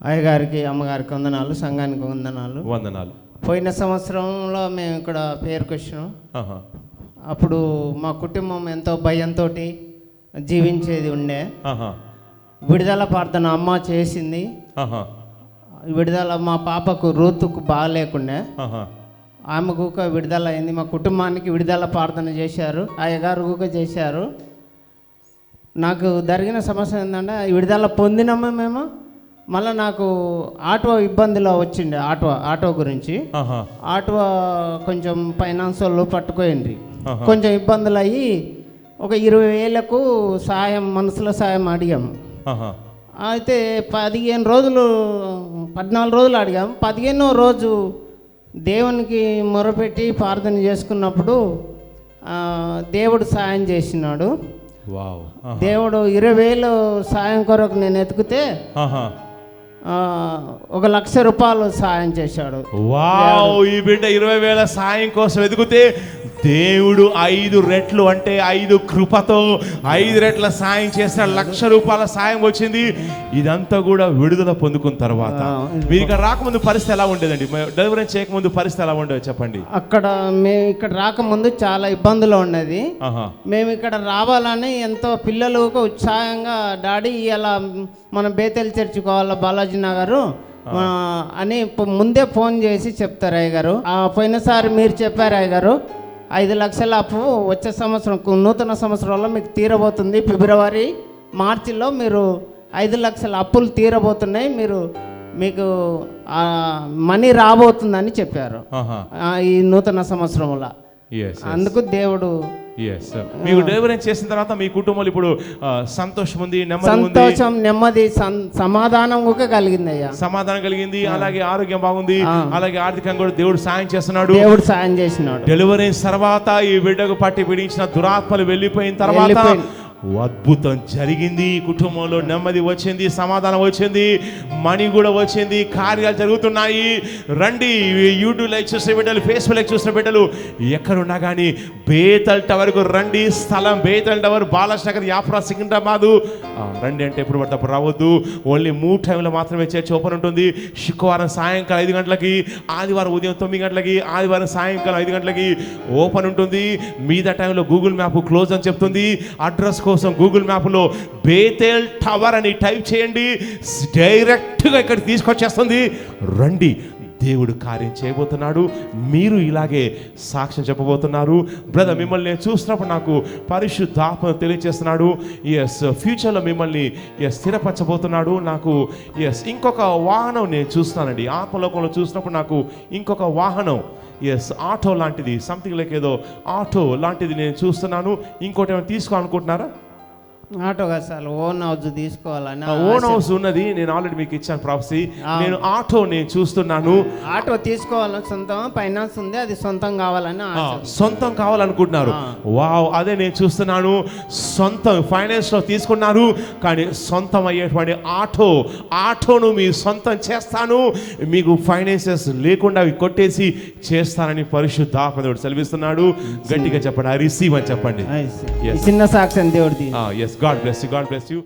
అయ్యగారికి అమ్మగారికి వందనాలు, సంఘానికి వందనాలు. వందనాలు. పోయిన సంవత్సరంలో మేము ఇక్కడ పేరుకు వచ్చినాం. ఆహా. అప్పుడు మా కుటుంబం ఎంతో భయంతో జీవించేది ఉండే. ఆహా. విడుదల ప్రార్థన అమ్మ చేసింది. ఆహా. విడుదల మా పాపకు రూతుకు బాగాలేకుండే, ఆహా. ఆమె కూక విడుదల అయింది. మా కుటుంబానికి విడుదల ప్రార్థన చేశారు, అయ్యగారు కూక చేశారు. నాకు జరిగిన సమస్య ఏంటంటే విడుదల పొందినాము మేము, మళ్ళీ నాకు ఆటో ఇబ్బందిలో వచ్చిండే. ఆటో గురించి ఆహా. ఆటో కొంచెం ఫైనాన్స్ వాళ్ళు పట్టుకోయింది, ఆహా. కొంచెం ఇబ్బందులు అయ్యి ఒక 20,000కు సాయం, మనసులో సాయం అడిగాము. ఆహా. అయితే 14 రోజులు అడిగాము. 15వ రోజు దేవునికి మొరపెట్టి ప్రార్థన చేసుకున్నప్పుడు దేవుడు సాయం చేసినాడు. వావ్. దేవుడు 20,000 సాయం కొరకు నేను ఎతికితే ఆహా. 1,00,000 రూపాయలు సాయం చేశాడు. వావ్. ఈ బిడ్డ 20,000 సాయం కోసం ఎదుగుతే దేవుడు 5 రెట్లు, అంటే 5 కృపతో 5 రెట్ల సాయం చేసిన 1,00,000 రూపాయల సాయం వచ్చింది. ఇదంతా కూడా విడుదల పొందుకున్న తర్వాత మీరు ఇక్కడ రాకముందు పరిస్థితి ఎలా ఉండేదండి? డెలివరీ చేయకముందు పరిస్థితి ఎలా ఉండేది చెప్పండి. మేము ఇక్కడ రాకముందు చాలా ఇబ్బందులు ఉండేది. మేము ఇక్కడ రావాలని ఎంతో పిల్లలకు ఉత్సాహంగా, డాడీ ఇలా మన బేతెల్ చర్చికోవాలా బాలాజీ నగరు అని ముందే ఫోన్ చేసి చెప్తారు అయ్యగారు. పోయినసారి మీరు చెప్పారు అయ్యగారు 5 లక్షల అప్పు వచ్చే సంవత్సరం నూతన సంవత్సరంలో మీకు తీరబోతుంది. ఫిబ్రవరి మార్చిలో మీరు 5 లక్షల అప్పులు తీరబోతున్నాయి, మీకు మనీ రాబోతుందని చెప్పారు ఈ నూతన సంవత్సరంలో. అందుకు దేవుడు మీకు డెలివరీ చేసిన తర్వాత మీ కుటుంబంలో ఇప్పుడు సంతోషం ఉంది, సంతోషం, నెమ్మది, సమాధానం కూడా కలిగింది అయ్యా. సమాధానం కలిగింది, అలాగే ఆరోగ్యం బాగుంది, అలాగే ఆర్థికంగా కూడా దేవుడు సాయం చేస్తున్నాడు. దేవుడు సాయం చేసినాడు. డెలివరీ తర్వాత ఈ బిడ్డకు పట్టి పీడించిన దురాత్మలు వెళ్ళిపోయిన తర్వాత అద్భుతం జరిగింది. కుటుంబంలో నెమ్మది వచ్చింది, సమాధానం వచ్చింది, మనీ కూడా వచ్చింది, కార్యాలు జరుగుతున్నాయి. రండి, యూట్యూబ్ లైక్ చూసిన బిడ్డలు, ఫేస్బుక్ లైక్ చూసిన బిడ్డలు ఎక్కడున్నా కానీ బేతల్ టవర్కు రండి. స్థలం బేతల్ టవర్, బాలాజ్ నగర్, యాప్రా, సికింద్రాబాదు. రండి అంటే ఎప్పుడు పడితే అప్పుడు రావద్దు. ఓన్లీ 3 టైంలో మాత్రమే చర్చ్ ఓపెన్ ఉంటుంది. శుక్రవారం సాయంకాలం 5 గంటలకి, ఆదివారం ఉదయం 9 గంటలకి, ఆదివారం సాయంకాలం 5 గంటలకి ఓపెన్ ఉంటుంది. మిగతా టైంలో గూగుల్ మ్యాప్ క్లోజ్ అని చెప్తుంది. అడ్రస్ కోసం గూగుల్ మ్యాప్లో బేతెల్ టవర్ అని టైప్ చేయండి, డైరెక్ట్గా ఇక్కడ తీసుకొచ్చేస్తుంది. రండి, దేవుడు కార్యం చేయబోతున్నాడు. మీరు ఇలాగే సాక్ష్యం చెప్పబోతున్నారు. బ్రదర్, మిమ్మల్ని నేను చూసినప్పుడు నాకు పరిశుద్ధాత్మ తెలియజేస్తున్నాడు. ఫ్యూచర్లో మిమ్మల్ని స్థిరపరచబోతున్నాడు. నాకు ఇంకొక వాహనం నేను చూస్తున్నానండి. ఆత్మలోకంలో చూసినప్పుడు నాకు ఇంకొక వాహనం, ఆటో లాంటిది, సంథింగ్ లైక్ ఏదో ఆటో లాంటిది నేను చూస్తున్నాను. ఇంకోటి ఏమైనా తీసుకోవాలనుకుంటున్నారా? ఆటో కాదు సార్, ఓన్ హౌస్ తీసుకోవాలని. ఓన్ హౌస్ ఉన్నది, నేను ఆల్రెడీ మీకు ఇచ్చాను ప్రాఫెసీ. నేను ఆటో నేను చూస్తున్నాను. ఆటో తీసుకోవాలని, సొంతం ఫైనాన్స్ ఉంది, అది సొంతం కావాలని, సొంతం కావాలనుకుంటున్నారు. వావ్, అదే నేను చూస్తున్నాను. సొంతం ఫైనాన్స్ లో తీసుకున్నారు, కానీ సొంతం అయ్యేటువంటి ఆటోను మీ సొంతం చేస్తాను, మీకు ఫైనాన్సెస్ లేకుండా కొట్టేసి చేస్తానని పరిశుద్ధాత్మ దేవుడు సెలవిస్తున్నాడు. గట్టిగా చెప్పండి, ఐ రిసీవ్ అని చెప్పండి. చిన్న సాక్ష్యం దేవుడిది. God bless you. God bless you.